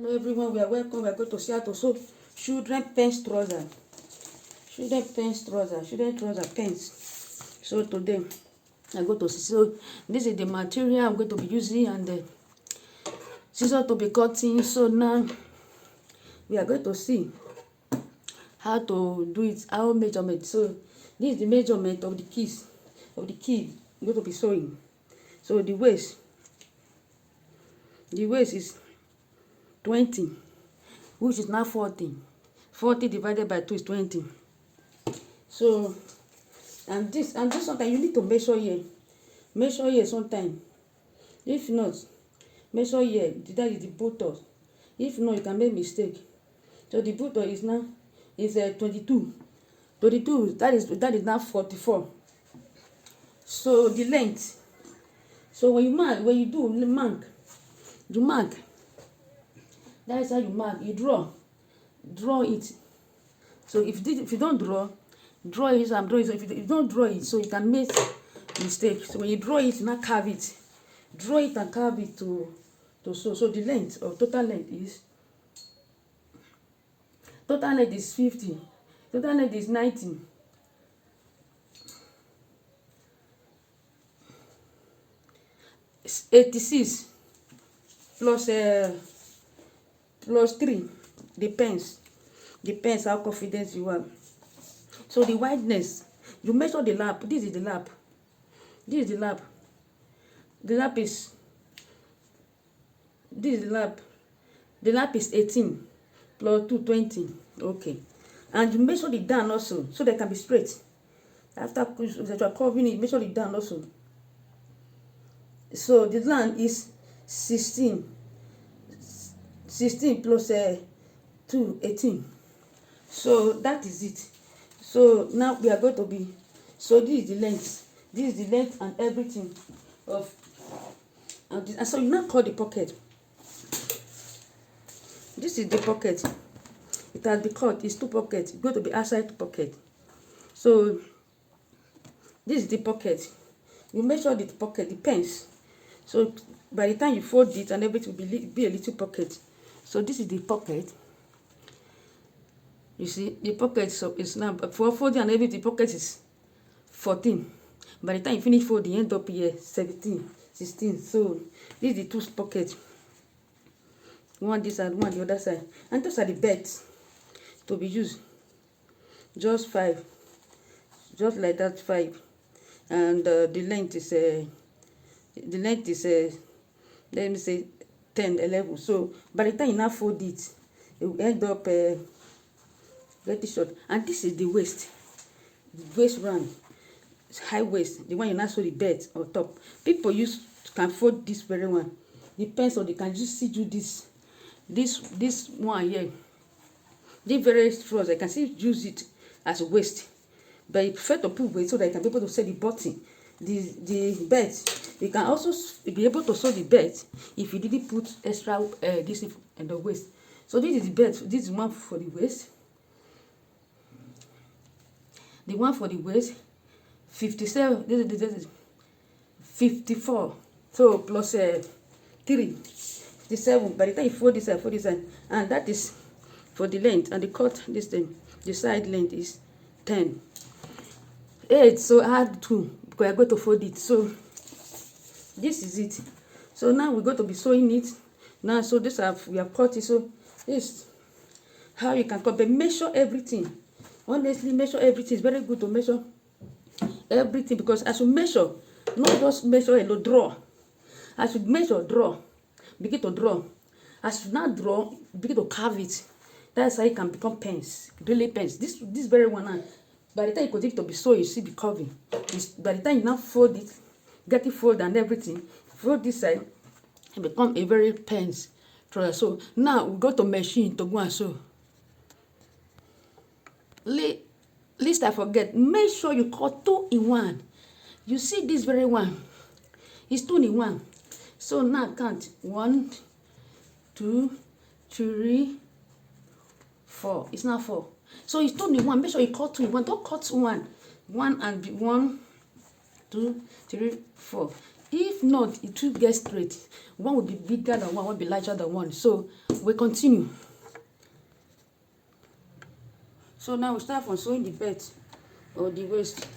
Hello everyone, we are welcome. We are going to see how to sew children pants trouser. Children pants trouser. Children trouser pants. So today I'm going to sew. This is the material I'm going to be using and the scissors to be cutting. So now we are going to see how to do it, our measurement. So this is the measurement of the keys of the key I'm going to be sewing. So the waist is 20, which is now 40. 40 divided by 2 is 20. So and this sometimes you need to measure here sometimes. If not, measure here, that is the buttock. If not, you can make mistake. So the buttock is now 22. That is now 44. So the length, so when you mark, when you do mark, you mark. That is how you mark. You draw it. So if you don't draw it. I'm drawing. So if you don't draw it, so you can make mistake. So when you draw it, you now carve it. Draw it and carve it to sew. So the length or total length is 50. Total length is 90. It's 86 plus 3 depends how confident you are. So the wideness, you measure the lap. This is the lap. The lap is 18 plus 2 20. Okay, and you measure the down also, so they can be straight. After that you are covering it, measure the down also. So the down is 16 plus 2 18. So that is it. So now we are going to be, so this is the length and everything of, and so you now cut the pocket. This is the pocket. It has been cut. It's 2 pockets. It's going to be outside pocket. So this is the pocket. You measure the pocket, the pants. So by the time you fold it and everything will be a little pocket. So this is the pocket. You see, the pocket is now, for folding and everything, the pocket is 14. By the time you finish folding, you end up here 17, 16. So this is the 2 pockets. One this side, one the other side. And those are the belts to be used. Just 5. Just like that, 5. And the length is let me say 10, 11. So by the time you now fold it, it will end up getting short. And this is the waist round, high waist, the one you now sew the belt on top. People can fold this very one. Depends on, they can just see do this one here. The very strong, I can still use it as a waist, but I prefer to put weight so that I can be able to sew the button, the belt. You can also be able to sew the belt if you didn't put extra this in the waist. So this is the belt. This is one for the waist. The one for the waist, 57. This is 54. So plus 3, 57. By the time you fold this side, and that is for the length. And the cut, this thing, the side length is 10. 8. So add 2 because I'm going to fold it. So this is it. So now we're going to be sewing it now. So this we have cut it. So this how you can cut, but measure everything. Honestly, measure everything. It's very good to measure everything, because as you measure, not just measure alone, draw. As you measure, draw, begin to draw. As you now draw, begin to carve it. That's how it can become pens, really pens. This very one now, by the time you continue to be sewing, you see the curving. By the time you now fold it, get it folded and everything, fold this side, it become a very pens trouser. So now we go to machine to go and sew. Least I forget, make sure you cut 2 in 1. You see this very one, it's 2 in 1. So now count 1, 2, 3, 4. It's now 4. So it's 2 in 1. Make sure you cut 2 in 1. Don't cut 1 and 1, 2, 3, 4. If not, it will get straight. One will be bigger than one, will be larger than one. So we continue. So now we start from sewing the belt or the waist.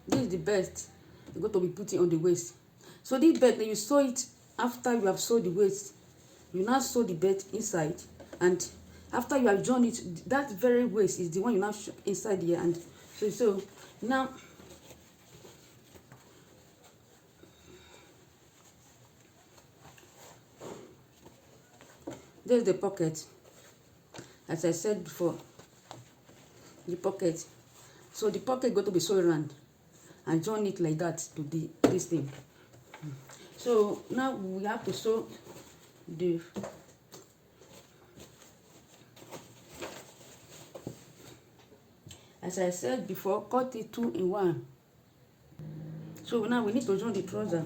This is the belt you're going to be putting on the waist. So this belt, then you sew it after you have sewed the waist. You now sew the belt inside, and after you have joined it, that very waist is the one you now inside here. And so now there's the pocket. As I said before, the pocket. So the pocket got to be sewn around and join it like that to this thing. So now we have to sew the as I said before, cut it 2 in 1. So now we need to join the trouser.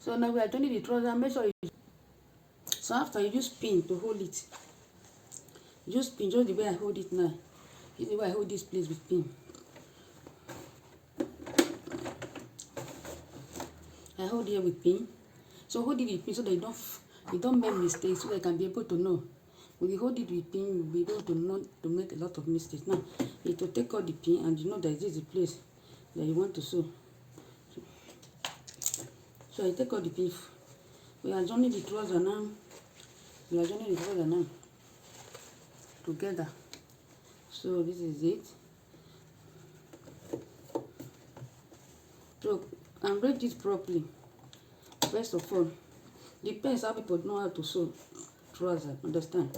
So now we are joining the trouser. Make sure you. So after you use pin to hold it. Use pin just the way I hold it now. This is the way I hold this place with pin. I hold here with pin. So hold it with pin so that you don't make mistakes, so that you can be able to know. When you hold it with pin, you'll be able to know to make a lot of mistakes. Now you need to take out the pin, and you know that this is the place that you want to sew. So I take out the pin. We are joining the trouser now. We are joining the trouser now together. So this is it. So and break this properly. First of all, depends how people know how to sew trouser. Understand?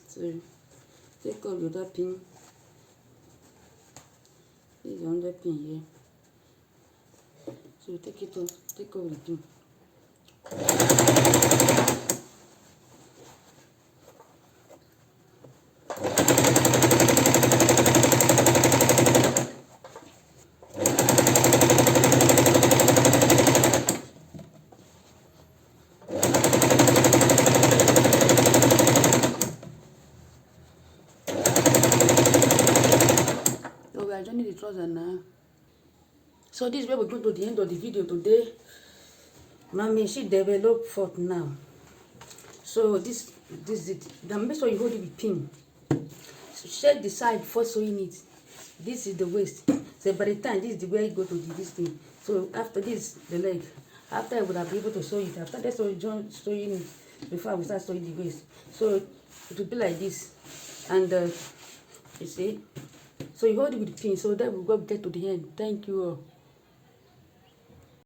So take out the other pin. This is the other pin here. So take it off. Take off the pin. So we are joining the trouser now. So this is where we go to the end of the video today. Mommy, she developed forth now. So this is it. Then make sure you hold it with pin. So check the side before sewing it. This is the waist. So by the time this is the way you go to this thing. So after this, the leg. After I would have been able to sew it. After that, so join sewing it before we start sewing the waist. So it will be like this. And you see. So you hold it with the pin. So that we will get to the end. Thank you all.